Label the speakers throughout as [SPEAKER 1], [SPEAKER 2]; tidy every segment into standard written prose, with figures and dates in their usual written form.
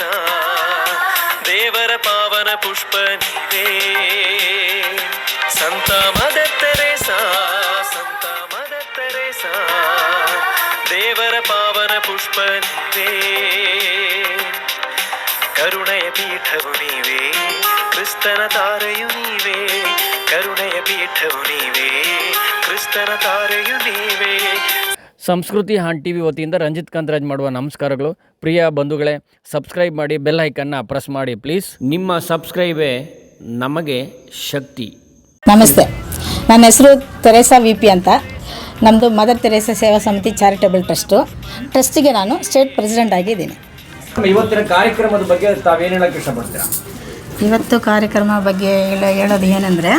[SPEAKER 1] Teresa ದೇವರ ಪಾವನ ಪುಷ್ಪ ನೀವೇ ಸಂತ ಮದರ್ ತೆರೇಸಾ ಸಂತ ಮದರ್ ತೆರೇಸಾ ದೇವರ ಪಾವನ ಪುಷ್ಪ ನೀವೇ ಕರುಣೆಯ ಪೀಠವು ನೀವೇ ಕ್ರಿಸ್ತನ ತಾರೆಯು ನೀವೇ ಕರುಣೆಯ ಪೀಠವು ನೀವೇ ಕ್ರಿಸ್ತನ ತಾರೆಯು ನೀವೇ.
[SPEAKER 2] ಸಂಸ್ಕೃತಿ ಹಾನ್ ಟಿ ವಿ ವತಿಯಿಂದ ರಂಜಿತ್ ಕಾಂತರಾಜ್ ಮಾಡುವ ನಮಸ್ಕಾರಗಳು. ಪ್ರಿಯ ಬಂಧುಗಳೇ, ಸಬ್ಸ್ಕ್ರೈಬ್ ಮಾಡಿ, ಬೆಲ್ ಐಕನ್ನ ಪ್ರೆಸ್ ಮಾಡಿ ಪ್ಲೀಸ್. ನಿಮ್ಮ ಸಬ್ಸ್ಕ್ರೈಬೇ ನಮಗೆ ಶಕ್ತಿ.
[SPEAKER 3] ನಮಸ್ತೆ, ನನ್ನ ಹೆಸರು ತೆರೇಸಾ ವಿ ಪಿ ಅಂತ. ನಮ್ಮದು ಮದರ್ ತೆರೇಸಾ ಸೇವಾ ಸಮಿತಿ ಚಾರಿಟಬಲ್ ಟ್ರಸ್ಟಿಗೆ ನಾನು ಸ್ಟೇಟ್ ಪ್ರೆಸಿಡೆಂಟ್ ಆಗಿದ್ದೀನಿ.
[SPEAKER 2] ಇವತ್ತಿನ ಕಾರ್ಯಕ್ರಮದ ಬಗ್ಗೆ ತಾವೇನು ಹೇಳೋಕ್ಕೆ ಇಷ್ಟಪಡ್ತೀರಾ?
[SPEAKER 3] ಇವತ್ತು ಕಾರ್ಯಕ್ರಮ ಬಗ್ಗೆ ಹೇಳೋದು ಏನಂದರೆ,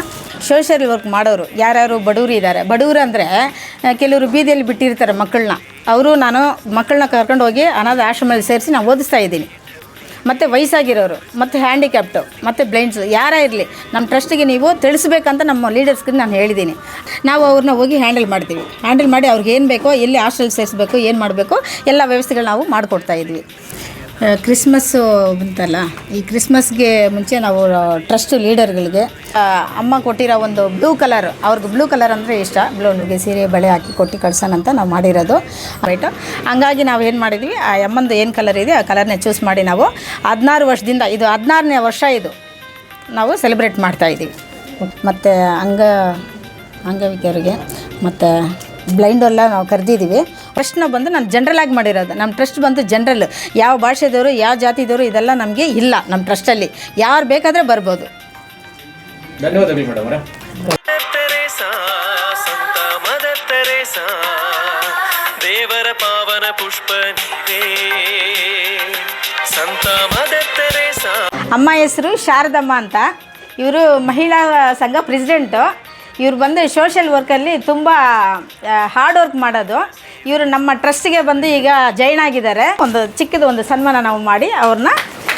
[SPEAKER 3] ಸೋಷಿಯಲ್ ವರ್ಕ್ ಮಾಡೋರು ಯಾರ್ಯಾರು ಬಡವರು ಇದ್ದಾರೆ. ಬಡವರು ಅಂದರೆ ಕೆಲವರು ಬೀದಿಯಲ್ಲಿ ಬಿಟ್ಟಿರ್ತಾರೆ ಮಕ್ಕಳನ್ನ. ನಾನು ಮಕ್ಕಳನ್ನ ಕರ್ಕೊಂಡು ಹೋಗಿ ಅನಾಥ ಆಶ್ರಮದಲ್ಲಿ ಸೇರಿಸಿ ನಾನು ಓದಿಸ್ತಾ ಇದ್ದೀನಿ. ಮತ್ತು ವಯಸ್ಸಾಗಿರೋರು, ಮತ್ತು ಹ್ಯಾಂಡಿಕ್ಯಾಪ್ಟು, ಮತ್ತು ಬ್ಲೈಂಡ್ಸು ಯಾರೇ ಇರಲಿ ನಮ್ಮ ಟ್ರಸ್ಟಿಗೆ ನೀವು ತಿಳಿಸ್ಬೇಕಂತ ನಮ್ಮ ಲೀಡರ್ಸ್ಗೆ ನಾನು ಹೇಳಿದ್ದೀನಿ. ನಾವು ಅವ್ರನ್ನ ಹೋಗಿ ಹ್ಯಾಂಡಲ್ ಮಾಡ್ತೀವಿ. ಹ್ಯಾಂಡಲ್ ಮಾಡಿ ಅವ್ರಿಗೆ ಏನು ಬೇಕೋ, ಎಲ್ಲಿ ಹಾಸ್ಟೆಲ್ ಸೇರಿಸ್ಬೇಕು, ಏನು ಮಾಡಬೇಕು ಎಲ್ಲ ವ್ಯವಸ್ಥೆಗಳು ನಾವು ಮಾಡಿಕೊಡ್ತಾಯಿದ್ವಿ. ಕ್ರಿಸ್ಮಸ್ಸು ಬಂತಲ್ಲ, ಈ ಕ್ರಿಸ್ಮಸ್ಗೆ ಮುಂಚೆ ನಾವು ಟ್ರಸ್ಟ್ ಲೀಡರ್ಗಳಿಗೆ ಅಮ್ಮ ಕೊಟ್ಟಿರೋ ಒಂದು ಬ್ಲೂ ಕಲರ್, ಅವ್ರಿಗೆ ಬ್ಲೂ ಕಲರ್ ಅಂದರೆ ಇಷ್ಟ, ಬ್ಲೂಗೆ ಸೀರೆ ಬಳೆ ಹಾಕಿ ಕೊಟ್ಟು ಕಳ್ಸೋಣ ಅಂತ ನಾವು ಮಾಡಿರೋದು ರೈಟು. ಹಂಗಾಗಿ ನಾವು ಏನು ಮಾಡಿದ್ವಿ, ಆ ಅಮ್ಮಂದು ಏನು ಕಲರ್ ಇದೆ ಆ ಕಲರ್ನೇ ಚೂಸ್ ಮಾಡಿ ನಾವು 16 ವರ್ಷದಿಂದ, ಇದು 16ನೇ ವರ್ಷ ಇದು ನಾವು ಸೆಲೆಬ್ರೇಟ್ ಮಾಡ್ತಾಯಿದ್ದೀವಿ. ಮತ್ತು ಅಂಗವಿಕಲರಿಗೆ ಮತ್ತು ಬ್ಲೈಂಡೆಲ್ಲ ನಾವು ಕರೆದಿದ್ದೀವಿ. ಟ್ರಸ್ಟ್ನ ಬಂದು ನಾನು ಜನ್ರಲಾಗಿ ಮಾಡಿರೋದು. ನಮ್ಮ ಟ್ರಸ್ಟ್ ಬಂದು ಜನರಲ್, ಯಾವ ಭಾಷೆದವರು ಯಾವ ಜಾತಿದವರು ಇದೆಲ್ಲ ನಮಗೆ ಇಲ್ಲ. ನಮ್ಮ ಟ್ರಸ್ಟಲ್ಲಿ ಯಾರು ಬೇಕಾದರೆ ಬರ್ಬೋದು.
[SPEAKER 2] ಧನ್ಯವಾದಗಳು ಮೇಡಮ್.
[SPEAKER 1] ಸಂತ ಮದರ್ ತೆರೇಸಾ ದೇವರ ಪಾವನ ಪುಷ್ಪ ನೀವೇ ಸಂತ ಮದರ್ ತೆರೇಸಾ.
[SPEAKER 3] ಅಮ್ಮ ಹೆಸರು ಶಾರದಮ್ಮ ಅಂತ. ಇವರು ಮಹಿಳಾ ಸಂಘ ಪ್ರೆಸಿಡೆಂಟು. ಇವ್ರು ಬಂದು ಸೋಷಿಯಲ್ ವರ್ಕಲ್ಲಿ ತುಂಬ ಹಾರ್ಡ್ ವರ್ಕ್ ಮಾಡೋದು. ಇವರು ನಮ್ಮ ಟ್ರಸ್ಟಿಗೆ ಬಂದು ಈಗ ಜಾಯ್ನ್ ಆಗಿದ್ದಾರೆ. ಒಂದು ಚಿಕ್ಕದು ಒಂದು ಸನ್ಮಾನ ನಾವು ಮಾಡಿ ಅವ್ರನ್ನ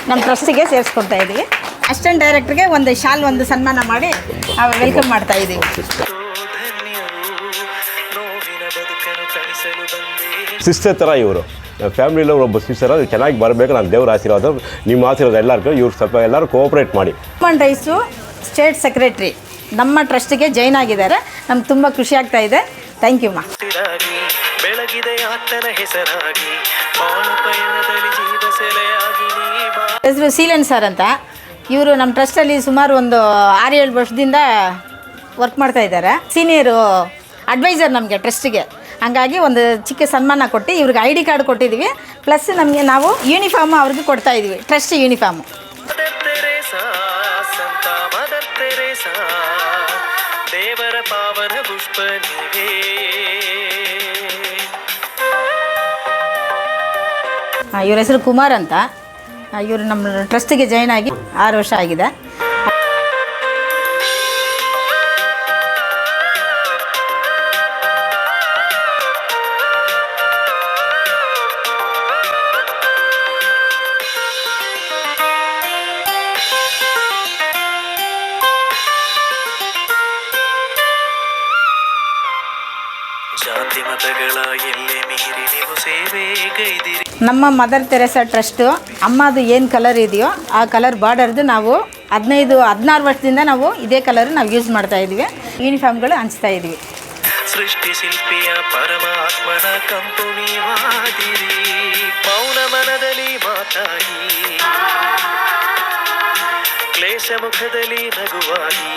[SPEAKER 3] ನಮ್ಮ ಟ್ರಸ್ಟಿಗೆ ಸೇರಿಸ್ಕೊಳ್ತಾ ಇದ್ದೀವಿ. ಅಸಿಸ್ಟೆಂಟ್ ಡೈರೆಕ್ಟ್ರಿಗೆ ಒಂದು ಶಾಲ್ ಒಂದು ಸನ್ಮಾನ ಮಾಡಿ ವೆಲ್ಕಮ್ ಮಾಡ್ತಾ ಇದ್ದೀವಿ.
[SPEAKER 4] ಸಿಸ್ಟರ್ ಥರ ಇವರು ಫ್ಯಾಮಿಲಿಯಲ್ಲಿ ಒಬ್ಬ ಸಿಸ್ಟರ್, ಅದು ಚೆನ್ನಾಗಿ ಬರಬೇಕು. ನಾನು ದೇವ್ರ ಆಶೀರ್ವಾದ, ನಿಮ್ಮ ಆಶೀರ್ವಾದ ಎಲ್ಲರಿಗೂ. ಇವ್ರು ಸ್ವಲ್ಪ ಎಲ್ಲರೂ ಕೋಆಪ್ರೇಟ್ ಮಾಡಿ.
[SPEAKER 3] ಹ್ಯೂಮನ್ ರೈಟ್ಸು ಸ್ಟೇಟ್ ಸೆಕ್ರೆಟ್ರಿ ನಮ್ಮ ಟ್ರಸ್ಟಿಗೆ ಜಾಯ್ನ್ ಆಗಿದ್ದಾರೆ. ನಮ್ಗೆ ತುಂಬ ಖುಷಿ ಆಗ್ತಾ ಇದೆ. ಥ್ಯಾಂಕ್ ಯು ಮಾ. ಹೆಸರು ಸೀಲನ್ ಸರ್ ಅಂತ. ಇವರು ನಮ್ಮ ಟ್ರಸ್ಟಲ್ಲಿ ಸುಮಾರು ಒಂದು 6-7 ವರ್ಷದಿಂದ ವರ್ಕ್ ಮಾಡ್ತಾ ಇದ್ದಾರೆ. ಸೀನಿಯರು ಅಡ್ವೈಸರ್ ನಮಗೆ ಟ್ರಸ್ಟಿಗೆ. ಹಾಗಾಗಿ ಒಂದು ಚಿಕ್ಕ ಸನ್ಮಾನ ಕೊಟ್ಟು ಇವ್ರಿಗೆ ID ಕಾರ್ಡ್ ಕೊಟ್ಟಿದ್ದೀವಿ. ಪ್ಲಸ್ ನಮಗೆ ನಾವು ಯೂನಿಫಾರ್ಮ್ ಅವ್ರಿಗೆ ಕೊಡ್ತಾ ಇದ್ದೀವಿ, ಟ್ರಸ್ಟ್ ಯೂನಿಫಾರ್ಮು.
[SPEAKER 1] ದೇವರ ಪಾವನ ಪುಷ್ಪ ನೀವೇ.
[SPEAKER 3] ಇವ್ರ ಹೆಸರು ಕುಮಾರ್ ಅಂತ. ಇವರು ನಮ್ಮ ಟ್ರಸ್ಟಿಗೆ ಜಾಯ್ನ್ ಆಗಿ 6 ವರ್ಷ ಆಗಿದೆ.
[SPEAKER 1] ಜಾತಿ ಮತಗಳ ಎಲ್ಲೆ ಮೀರಿ ನೀವು ಸೇವೆ ಗೈದಿರಿ.
[SPEAKER 3] ನಮ್ಮ ಮದರ್ ತೆರೇಸಾ ಟ್ರಸ್ಟು ಅಮ್ಮದು ಏನು ಕಲರ್ ಇದೆಯೋ ಆ ಕಲರ್ ಬಾರ್ಡರ್ದು ನಾವು 16 ವರ್ಷದಿಂದ ನಾವು ಇದೇ ಕಲರ್ ನಾವು ಯೂಸ್ ಮಾಡ್ತಾ ಇದ್ದೀವಿ. ಯೂನಿಫಾರ್ಮ್ಗಳು ಹಂಚ್ತಾ ಇದ್ದೀವಿ.
[SPEAKER 1] ಸೃಷ್ಟಿ ಶಿಲ್ಪಿಯ ಪರಮಾತ್ಮನ ಕಂಪು ನೀವಾದಿರಿ. ಮೌನ ಮನದಲ್ಲಿ ಮಾತಾಡಿ, ಕ್ಲೇಶ ಮುಖದಲ್ಲಿ ನಗುವಾಗಿ.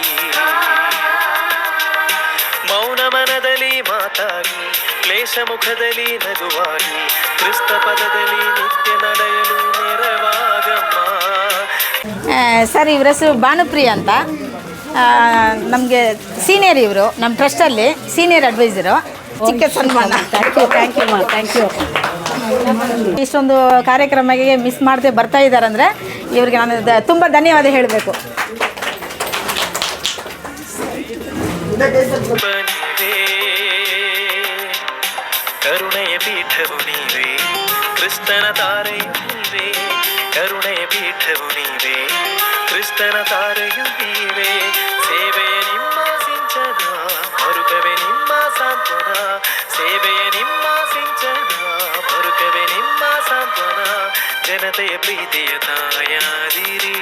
[SPEAKER 1] ಮೌನ ಮನದಲ್ಲಿ ಮಾತಾಡಿ, ಕ್ಲೇಶ ಮುಖದಲ್ಲಿ ನಗುವಾಗಿ. ಕ್ರಿಸ್ತ ಪದದಲ್ಲಿ ನಿತ್ಯ ನಡೆಯಲು ನೆರವಾಗಮ್ಮ.
[SPEAKER 3] ಸರ್, ಇವರ ಹೆಸರು ಭಾನುಪ್ರಿಯ ಅಂತ. ನಮಗೆ ಸೀನಿಯರ್, ಇವರು ನಮ್ಮ ಟ್ರಸ್ಟಲ್ಲಿ ಸೀನಿಯರ್ ಅಡ್ವೈಸರು. ಚಿಕ್ಕ ಸನ್ಮಾನ. Thank you. ಇಷ್ಟೊಂದು ಕಾರ್ಯಕ್ರಮಕ್ಕೆ ಮಿಸ್ ಮಾಡದೆ ಬರ್ತಾ ಇದ್ದಾರೆ ಅಂದರೆ ಇವ್ರಿಗೆ ನಾನು ತುಂಬ ಧನ್ಯವಾದ ಹೇಳಬೇಕು.
[SPEAKER 1] ಕರುಣೆಯ ಪೀಠವು ನೀವೇ ಕ್ರಿಸ್ತನ ತಾರೆಯು ನೀವೇ. ಕರುಣೆಯ ಪೀಠವು ನೀವೇ ಕ್ರಿಸ್ತನ ತಾರೆಯು ನೀವೇ. ಸೇವೆಯ ನಿಮ್ಮ ಸಿಂಚನ, ಮರುಕವೇ ನಿಮ್ಮ ಸಾಂತ್ವನ. ಸೇವೆಯ ನಿಮ್ಮ ಸಿಂಚನ, ಮರುಕವೇ ನಿಮ್ಮ ಸಾಂತ್ವನ. ಜನತೆಯ ಪ್ರೀತಿಯ ತಾಯಾದಿರಿ,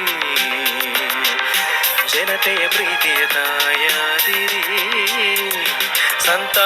[SPEAKER 1] ಜನತೆಯ ಪ್ರೀತಿಯ ತಾಯಾದಿರಿ. ಸಂತ